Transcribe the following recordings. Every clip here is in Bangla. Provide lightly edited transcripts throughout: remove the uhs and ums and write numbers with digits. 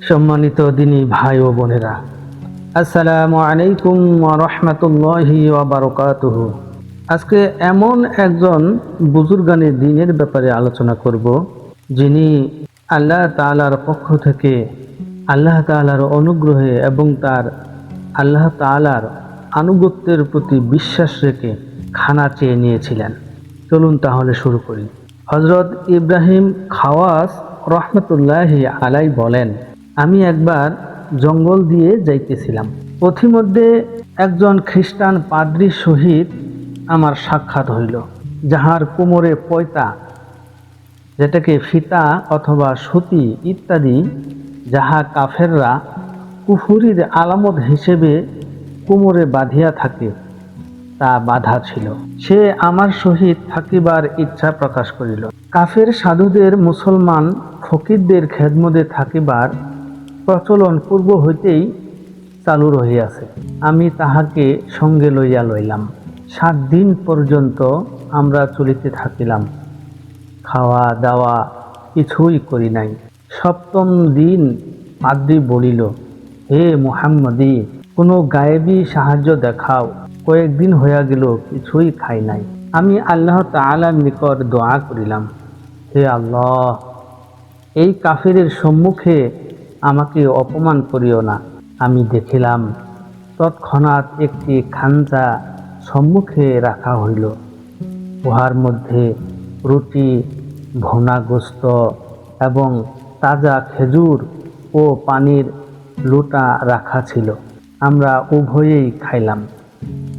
সম্মানিত দিনী ভাই ও বোনেরা, আসসালামু আলাইকুম ওয়া রাহমাতুল্লাহি ওয়া বারাকাতুহু। আজকে এমন একজন বুজুর্গানের দিনের ব্যাপারে আলোচনা করব, যিনি আল্লাহ তাআলার পক্ষ থেকে আল্লাহ তাআলার অনুগ্রহে এবং তার আল্লাহ তাআলার আনুগত্যের প্রতি বিশ্বাস রেখে খানা চেয়ে নিয়েছিলেন। চলুন তাহলে শুরু করি। হযরত ইব্রাহিম খাওয়াস রহমতুল্লাহি আলাই বলেন, আমি একবার জঙ্গল দিয়ে যাইতেছিলাম। পথিমধ্যে একজন খ্রিস্টান পাদ্রীর সহিত আমার সাক্ষাৎ হইল, যাহার কোমরে পয়তা, যেটাকে ফিতা অথবা সুতি ইত্যাদি, যাহা কাফেররা কুফুরির আলামত হিসেবে কোমরে বাঁধিয়া থাকে, তা বাধা ছিল। সে আমার সহিত থাকিবার ইচ্ছা প্রকাশ করিল। কাফের সাধুদের মুসলমান ফকিরদের খেদমতে থাকিবার প্রচলন পূর্ব হইতেই চালু রহিয়াছে। আমি তাহাকে সঙ্গে লইয়া লইলাম। 7 দিন পর্যন্ত আমরা চলিতে থাকিলাম। খাওয়া দাওয়া কিছুই করি নাই। 7ম দিন পাদ্রী বলিল, হে মুহাম্মদী, কোনো গায়েবী সাহায্য দেখাও। কয়েকদিন হইয়া গেল, কিছুই খাই নাই। আমি আল্লাহ তাআলার নিকট দোয়া করিলাম, হে আল্লাহ, এই কাফিরের সম্মুখে আমাকে অপমান করিও না। আমি দেখিলাম তৎক্ষণাৎ একটি খাঞ্চা সম্মুখে রাখা হইল। উহার মধ্যে রুটি, ভুনা গোস্ত এবং তাজা খেজুর ও পানির লোটা রাখা ছিল। আমরা উভয়েই খাইলাম,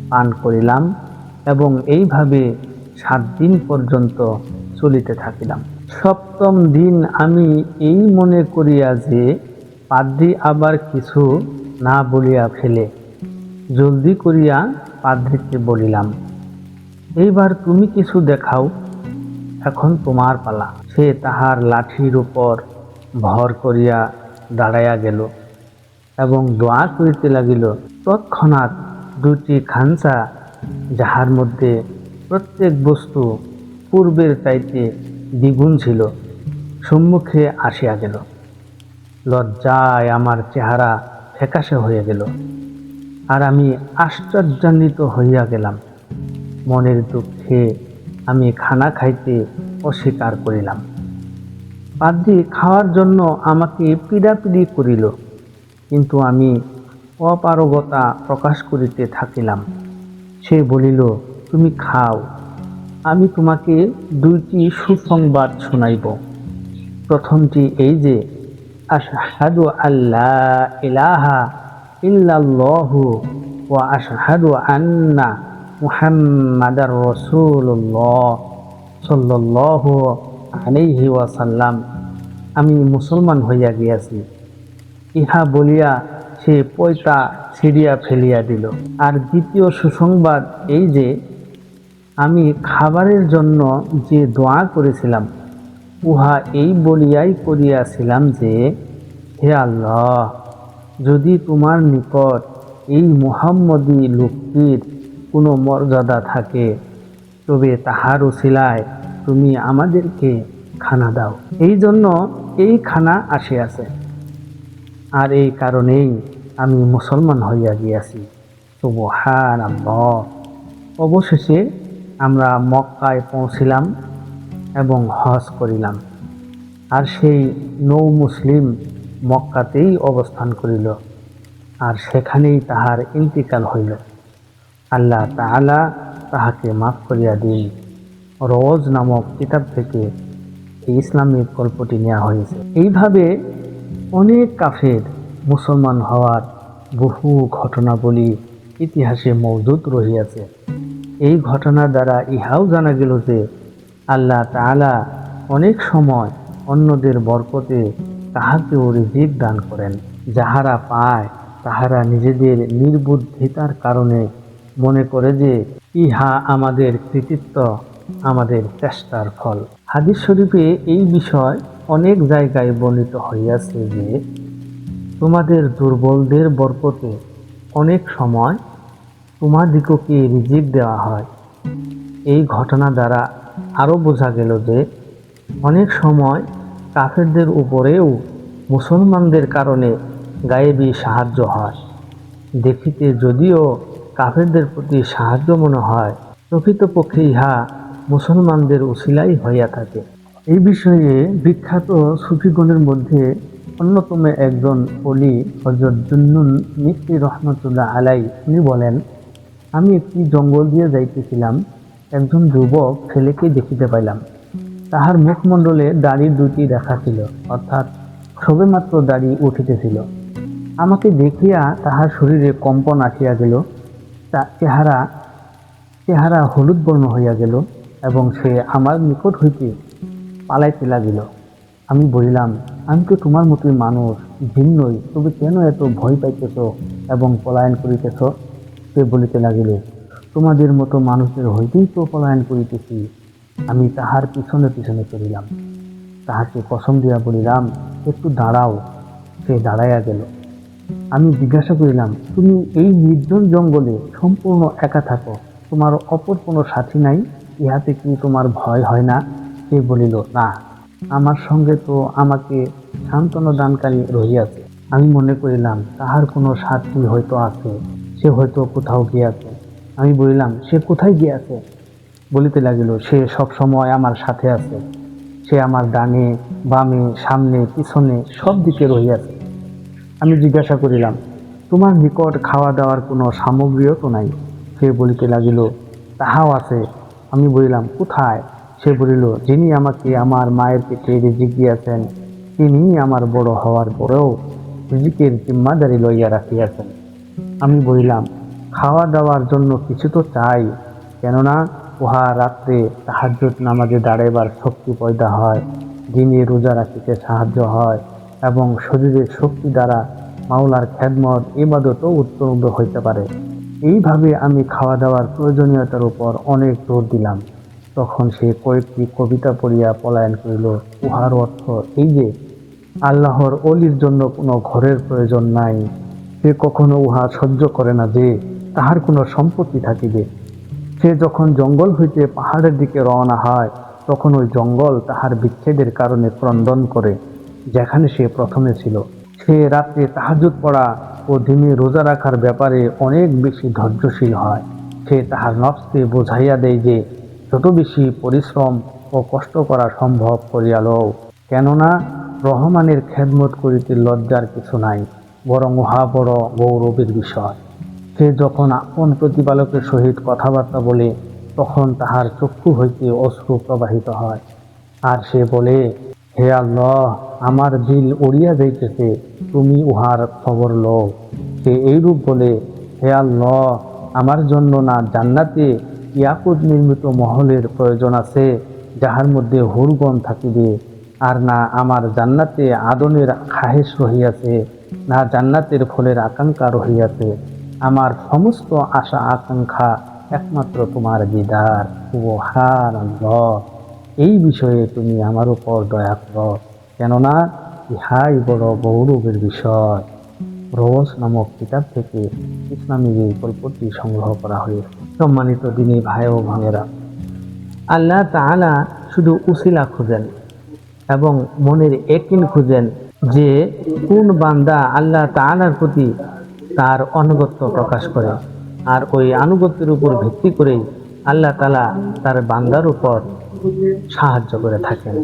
পান করিলাম এবং এইভাবে 7 দিন পর্যন্ত চলিতে থাকিলাম। 7ম দিন আমি এই মনে করিয়া যে পাদ্রী আবার কিছু না বলিয়া ফেলে, জলদি করিয়া পাদ্রীকে বলিলাম, এইবার তুমি কিছু দেখাও, এখন তোমার পালা। সে তাহার লাঠির উপর ভর করিয়া দাঁড়াইয়া গেল এবং দোয়া করিতে লাগিল। তৎক্ষণাৎ 2টি খাঞ্চা, যাহার মধ্যে প্রত্যেক বস্তু পূর্বের চাইতে দ্বিগুণ ছিল, সম্মুখে আসিয়া গেল। লজ্জায় আমার চেহারা ফ্যাকাশে হয়ে গেল, আর আমি আশ্চর্যান্বিত হইয়া গেলাম। মনের দুঃখে আমি খানা খাইতে অস্বীকার করিলাম। পাদ্রী খাওয়ার জন্য আমাকে পীড়াপিড়ি করিল, কিন্তু আমি অপারগতা প্রকাশ করিতে থাকিলাম। সে বলিল, তুমি খাও, আমি তোমাকে 2টি সুসংবাদ শুনাইব। প্রথমটি এই যে, আশহাদু আল্লা ইলাহা ইল্লাল্লাহু ওয়া আশহাদু আন্না মুহাম্মাদার রাসূলুল্লাহ সাল্লাল্লাহু আলাইহি ওয়াসাল্লাম, আমি মুসলমান হইয়া গিয়াছি। ইহা বলিয়া সে পয়তা ছিঁড়িয়া ফেলিয়া দিল। আর দ্বিতীয় সুসংবাদ এই যে, আমি খাবারের জন্য যে দোয়া করেছিলাম, উহা এই বলিয়াই করিয়াছিলাম যে, হে আল্লাহ, যদি তোমার নিকট এই মুহাম্মদী লোকটির কোনো মর্যাদা থাকে, তবে তাহার উসিলায় তুমি আমাদেরকে খানা দাও। এই জন্য এই খানা আসিয়াছে, আর এই কারণেই আমি মুসলমান হইয়া গিয়াছি। সুবহানাল্লাহ। অবশেষে আমরা মক্কায় পৌঁছিলাম এবং হজ করিলাম। আর সেই নৌ মুসলিম মক্কাতেই অবস্থান করিল, আর সেখানেই তাহার ইন্তিকাল হইল। আল্লাহ তাআলা তাহাকে মাফ করিয়া দিন। রোজ নামক কিতাব থেকে এই ইসলামিক গল্পটি নেওয়া হয়েছে। এইভাবে অনেক কাফের মুসলমান হওয়ার বহু ঘটনাবলী ইতিহাসে মওজুদ রহিয়াছে। এই ঘটনার দ্বারা ইহাও জানা গেল যে, আল্লাহ তাআলা অনেক সময় অন্যদের বরকতে তাহাকেও রিজিক দান করেন। যাহারা পায় তাহারা নিজেদের নির্বুদ্ধিতার কারণে মনে করে যে ইহা আমাদের কৃতিত্ব, আমাদের চেষ্টার ফল। হাদিস শরীফে এই বিষয় অনেক জায়গায় বর্ণিত হইয়াছে যে, তোমাদের দুর্বলদের বরকতে অনেক সময় তোমাদিগকে রিজিক দেওয়া হয়। এই ঘটনা দ্বারা আরও বোঝা গেল যে, অনেক সময় কাফেরদের উপরেও মুসলমানদের কারণে গায়েবী সাহায্য হয়। দেখিতে যদিও কাফেরদের প্রতি সাহায্য মনে হয়, প্রকৃতপক্ষে ইহা মুসলমানদের উসিলাই হইয়া থাকে। এই বিষয়ে বিখ্যাত সুফিগণের মধ্যে অন্যতম একজন ওলি হযরত জুন্নুন মিসরি রহমতুল্লাহ আলাই, তিনি বলেন, আমি একটি জঙ্গল দিয়ে যাইতেছিলাম, একজন যুবক ছেলেকে দেখিতে পাইলাম। তাহার মুখমণ্ডলে দাড়ি দুটি দেখা ছিল, অর্থাৎ সবেমাত্র দাড়ি উঠিতেছিল। আমাকে দেখিয়া তাহার শরীরে কম্পন আসিয়া গেল, চেহারা হলুদ বর্ণ হইয়া গেল এবং সে আমার নিকট হইতে পালাইতে লাগিল। আমি বলিলাম, আমি তো তোমার মতোই মানুষ, জিন নই, তবে কেন এত ভয় পাইতেছ এবং পলায়ন করিতেছ? সে বলিতে লাগিল, তোমাদের মতো মানুষদের হইতেই তো পলায়ন করিতেছি। আমি তাহার পিছনে পিছনে চলিলাম। তাহাকে কসম দিয়া বলিলাম, একটু দাঁড়াও। সে দাঁড়াইয়া গেল। আমি জিজ্ঞাসা করিলাম, তুমি এই নির্জন জঙ্গলে সম্পূর্ণ একা থাকো, তোমার অপর কোনো সাথী নাই, ইহাতে কি তোমার ভয় হয় না? সে বলিল, না, আমার সঙ্গে তো আমাকে সান্ত্বনা দানকারী রহিয়াছে। আমি মনে করিলাম তাহার কোনো সাথী হয়তো আছে, সে হয়তো কোথাও গিয়াছে। আমি বলিলাম, সে কোথায় গিয়াছে? বলিতে লাগিল, সে সব সময় আমার সাথে আছে, সে আমার ডানে বামে সামনে পিছনে সব দিকে রহিয়াছে। আমি জিজ্ঞাসা করিলাম, তোমার নিকট খাওয়া দাওয়ার কোনো সামগ্রীও তো নাই? সে বলিতে লাগিল, তাহাও আছে। আমি বলিলাম, কোথায়? সে বলিল, যিনি আমাকে আমার মায়ের পেটে রিজিক দিয়াছেন, তিনি আমার বড় হওয়ার পরেও রিজিকের জিম্মাদারি লইয়া রাখিয়াছেন। আমি বলিলাম, খাওয়া দাওয়ার জন্য কিছু তো চাই, কেননা উহা রাত্রে তাহাজ্জুদ নামাজে দাঁড়াইবার শক্তি পয়দা হয়, দিনে রোজা রাখিতে সাহায্য হয় এবং শরীরের শক্তি দ্বারা মাওলার খেদমত ইবাদতও উত্তরোত্তর হইতে পারে। এইভাবে আমি খাওয়া দাওয়ার প্রয়োজনীয়তার উপর অনেক জোর দিলাম। তখন সে কয়েকটি কবিতা পড়িয়া পলায়ন করিল। উহার অর্থ এই যে, আল্লাহর অলির জন্য কোনো ঘরের প্রয়োজন নাই, সে কখনো উহা সহ্য করে না যে তাহার কোনো সম্পত্তি থাকিবে। সে যখন জঙ্গল হইতে পাহাড়ের দিকে রওনা হয়, তখন ওই জঙ্গল তাহার বিচ্ছেদের কারণে ক্রন্দন করে, যেখানে সে প্রথমে ছিল। সে রাত্রে তাহাজ্জুদ পড়া ও দিনে রোজা রাখার ব্যাপারে অনেক বেশি ধৈর্যশীল হয়। সে তাহার নফসকে বোঝাইয়া দেয় যে যত বেশি পরিশ্রম ও কষ্ট করা সম্ভব করিয়া লও, কেননা রহমানের খেদমত করিতে লজ্জার কিছু নাই, বরং উহা বড় গৌরবের বিষয়। সে যখন আপন প্রতিপালকের সহিত কথাবার্তা বলে, তখন তাহার চক্ষু হইতে অশ্রু প্রবাহিত হয়, আর সে বলে, হে আল্লাহ, আমার দিল উড়িয়া যাইতেছে, তুমি উহার খবর লও। সে এইরূপ বলে, হে আল্লাহ, আমার জন্য না জান্নাতে ইয়াকুত নির্মিত মহলের প্রয়োজন আছে, যাহার মধ্যে হুরগণ থাকিবে, আর না আমার জান্নাতে আদনের খাহেশ রহিয়াছে, না জান্নাতের ফলের আকাঙ্ক্ষা রহিয়াছে। আমার সমস্ত আশা আকাঙ্ক্ষা একমাত্র তোমার দিদার। সুবহানাল্লাহ। এই বিষয়ে তুমি আমার উপর দয়া করো, কেননা ইহাই বড় গৌরবের বিষয়। রোজ নামক কিতাব থেকে ইসলামী এই গল্পটি সংগ্রহ করা হয়েছে। সম্মানিত দিনী ভাই ও বোনেরা, আল্লাহ তাআলা শুধু উসিলা খুঁজেন এবং মনের ইয়াকিন খুঁজেন যে কোন বান্দা আল্লাহ তাআলার প্রতি তার আনুগত্য প্রকাশ করে, আর ওই আনুগত্যের উপর ভিত্তি করেই আল্লাহ তাআলা তার বান্দার উপর সাহায্য করে থাকেন।